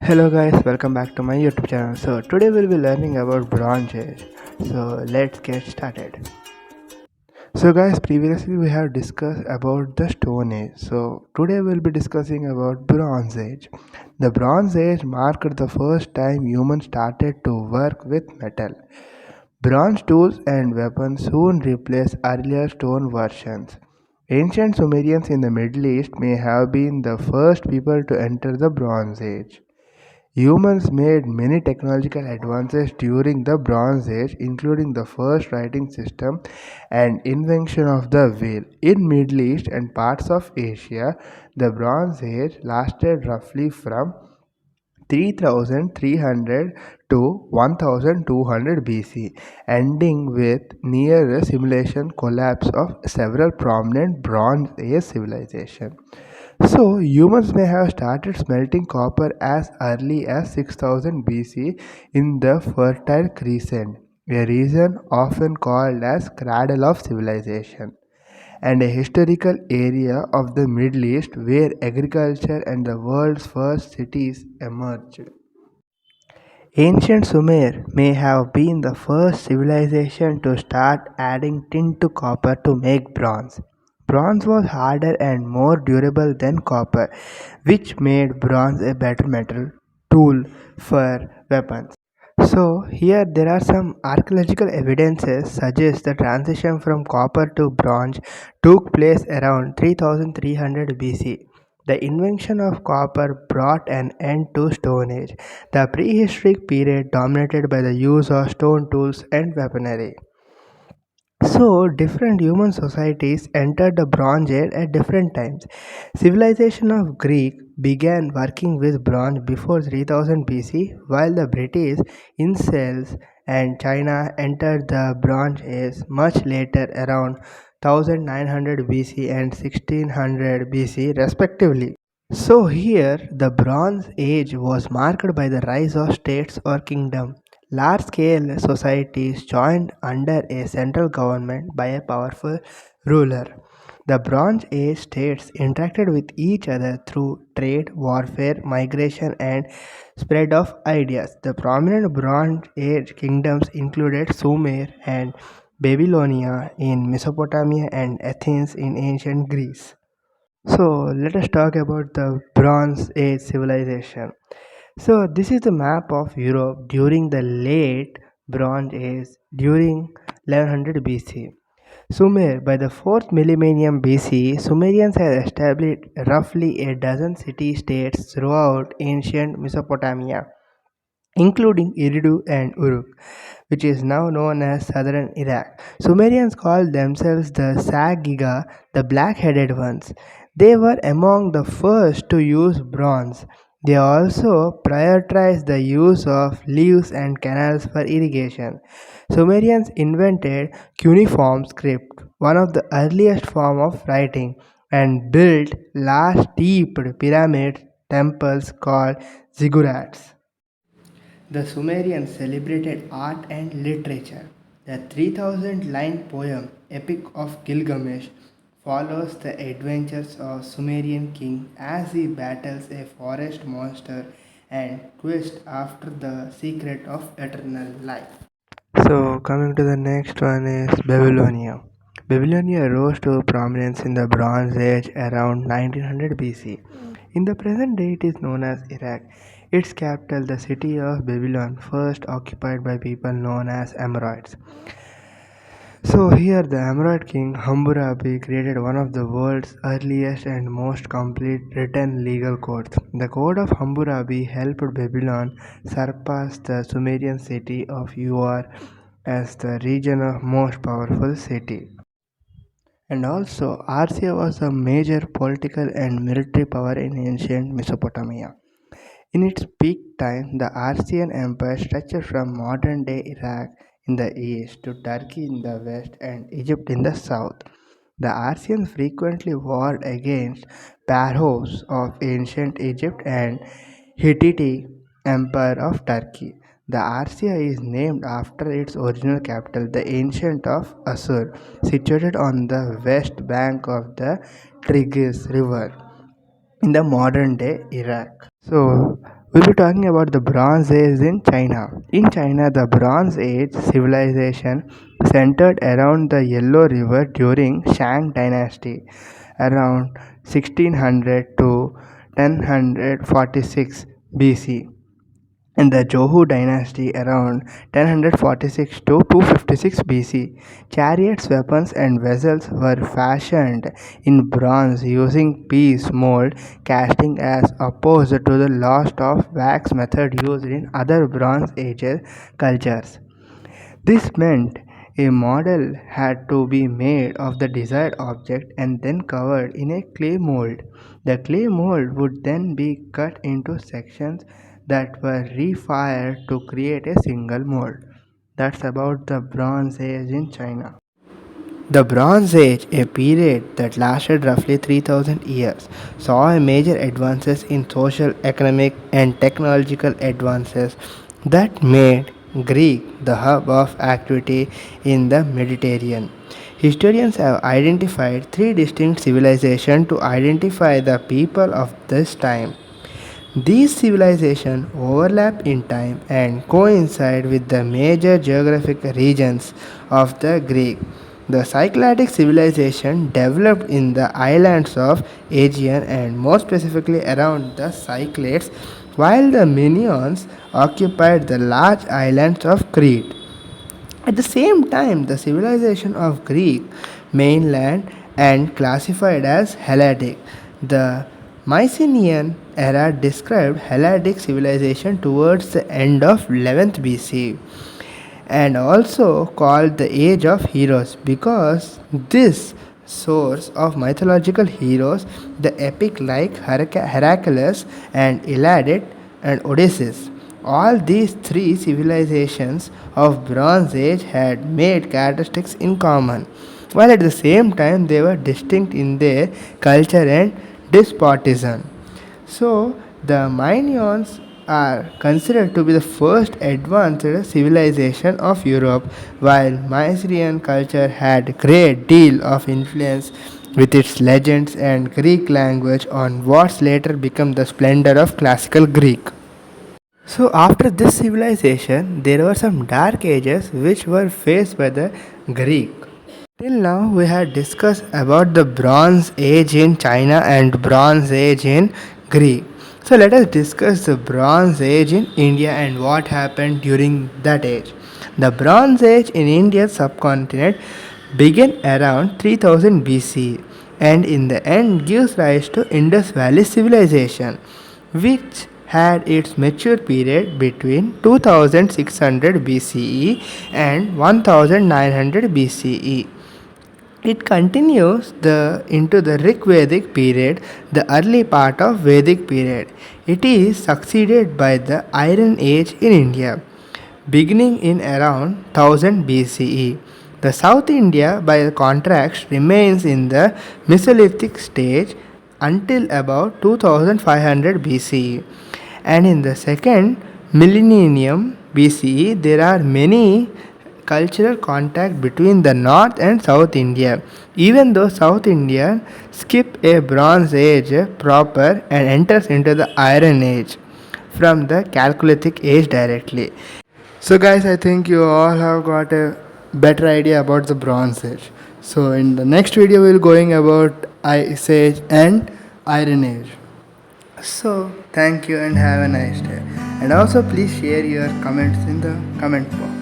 Hello guys, welcome back to my YouTube channel. So today we'll be learning about Bronze Age. So let's get started. So guys, previously we have discussed about the Stone Age. So today we'll be discussing about Bronze Age. The Bronze Age marked the first time humans started to work with metal. Bronze tools and weapons soon replaced earlier stone versions. Ancient Sumerians in the Middle East may have been the first people to enter the Bronze Age. Humans made many technological advances during the Bronze Age, including the first writing system and invention of the wheel. In Middle East and parts of Asia, the Bronze Age lasted roughly from 3300 to 1200 BC, ending with near simulation collapse of several prominent Bronze Age civilizations. So, humans may have started smelting copper as early as 6000 BC in the Fertile Crescent, a region often called as Cradle of Civilization, and a historical area of the Middle East where agriculture and the world's first cities emerged. Ancient Sumer may have been the first civilization to start adding tin to copper to make bronze. Bronze was harder and more durable than copper, which made bronze a better metal tool for weapons. So here there are some archaeological evidences suggest the transition from copper to bronze took place around 3300 BC. The invention of copper brought an end to Stone Age, the prehistoric period dominated by the use of stone tools and weaponry. So, different human societies entered the Bronze Age at different times. Civilization of Greek began working with bronze before 3000 BC, while the British, Incels, and China entered the Bronze Age much later, around 1900 BC and 1600 BC, respectively. So here, the Bronze Age was marked by the rise of states or kingdom. Large-scale societies joined under a central government by a powerful ruler. The Bronze Age states interacted with each other through trade, warfare, migration, and spread of ideas. The prominent Bronze Age kingdoms included Sumer and Babylonia in Mesopotamia and Athens in ancient Greece. So let us talk about the Bronze Age civilization. So this is the map of Europe during the late Bronze Age during 1100 BC. Sumer, by the 4th millennium BC, Sumerians had established roughly a dozen city-states throughout ancient Mesopotamia, including Eridu and Uruk, which is now known as southern Iraq. Sumerians called themselves the Sagiga, the black-headed ones. They were among the first to use bronze. They also prioritized the use of leaves and canals for irrigation. Sumerians invented cuneiform script, one of the earliest form of writing, and built large steeped pyramid temples called ziggurats. The Sumerians celebrated art and literature. The 3000 line poem Epic of Gilgamesh follows the adventures of Sumerian king as he battles a forest monster and quest after the secret of eternal life. So coming to the next one is Babylonia. Babylonia rose to prominence in the Bronze Age around 1900 BC. In the present day it is known as Iraq. Its capital, the city of Babylon, first occupied by people known as Amorites. So here the Amorite king Hammurabi created one of the world's earliest and most complete written legal codes. The Code of Hammurabi helped Babylon surpass the Sumerian city of Ur as the region's most powerful city. And also, Arsia was a major political and military power in ancient Mesopotamia. In its peak time, the Arsian Empire stretched from modern-day Iraq in the east to Turkey in the west and Egypt in the south. The Arsians frequently warred against Pharaohs of ancient Egypt and Hittite Empire of Turkey. The Arsia is named after its original capital, the ancient of Assur, situated on the west bank of the Tigris River in the modern day Iraq. So, We'll be talking about the Bronze Age in China. In China, the Bronze Age civilization centered around the Yellow River during Shang Dynasty around 1600 to 1046 BC. In the Zhou dynasty around 1046 to 256 BC, chariots, weapons, and vessels were fashioned in bronze using piece mold casting as opposed to the lost of wax method used in other Bronze Age cultures. This meant a model had to be made of the desired object and then covered in a clay mold. The clay mold would then be cut into sections that were refired to create a single mold. That's about the Bronze Age in China. The Bronze Age, a period that lasted roughly 3000 years, saw major advances in social, economic, and technological advances that made Greece the hub of activity in the Mediterranean. Historians have identified three distinct civilizations to identify the people of this time. These civilizations overlap in time and coincide with the major geographic regions of the Greek. The Cycladic civilization developed in the islands of Aegean and more specifically around the Cyclades, while the Minoans occupied the large islands of Crete. At the same time, the civilization of Greek mainland and classified as Helladic. The Mycenaean era described Helladic civilization towards the end of 11th BC and also called the Age of Heroes because this source of mythological heroes, the epic like Heracles and Iliad and Odysseus. All these three civilizations of Bronze Age had made characteristics in common, while at the same time they were distinct in their culture and despotism. So the Minoans are considered to be the first advanced civilization of Europe, while Mycenaean culture had great deal of influence with its legends and Greek language on what's later become the splendor of classical Greek. So after this civilization, there were some dark ages which were faced by the Greek. Till now, we had discussed about the Bronze Age in China and Bronze Age in Greece. So let us discuss the Bronze Age in India and what happened during that age. The Bronze Age in Indian subcontinent began around 3000 BC and in the end gives rise to Indus Valley civilization, which had its mature period between 2600 BCE and 1900 BCE. It continues into the Rig Vedic period, the early part of Vedic period. It is succeeded by the Iron Age in India, beginning in around 1000 BCE. The South India, by contrast, remains in the Mesolithic stage until about 2500 BCE. And in the second millennium BCE, there are many cultural contact between the North and South India, even though South India skip a Bronze Age proper and enters into the Iron Age from the Chalcolithic Age directly. So guys, I think you all have got a better idea about the Bronze Age. So in the next video we'll going about Ice Age and Iron Age. So thank you and have a nice day. And also please share your comments in the comment box.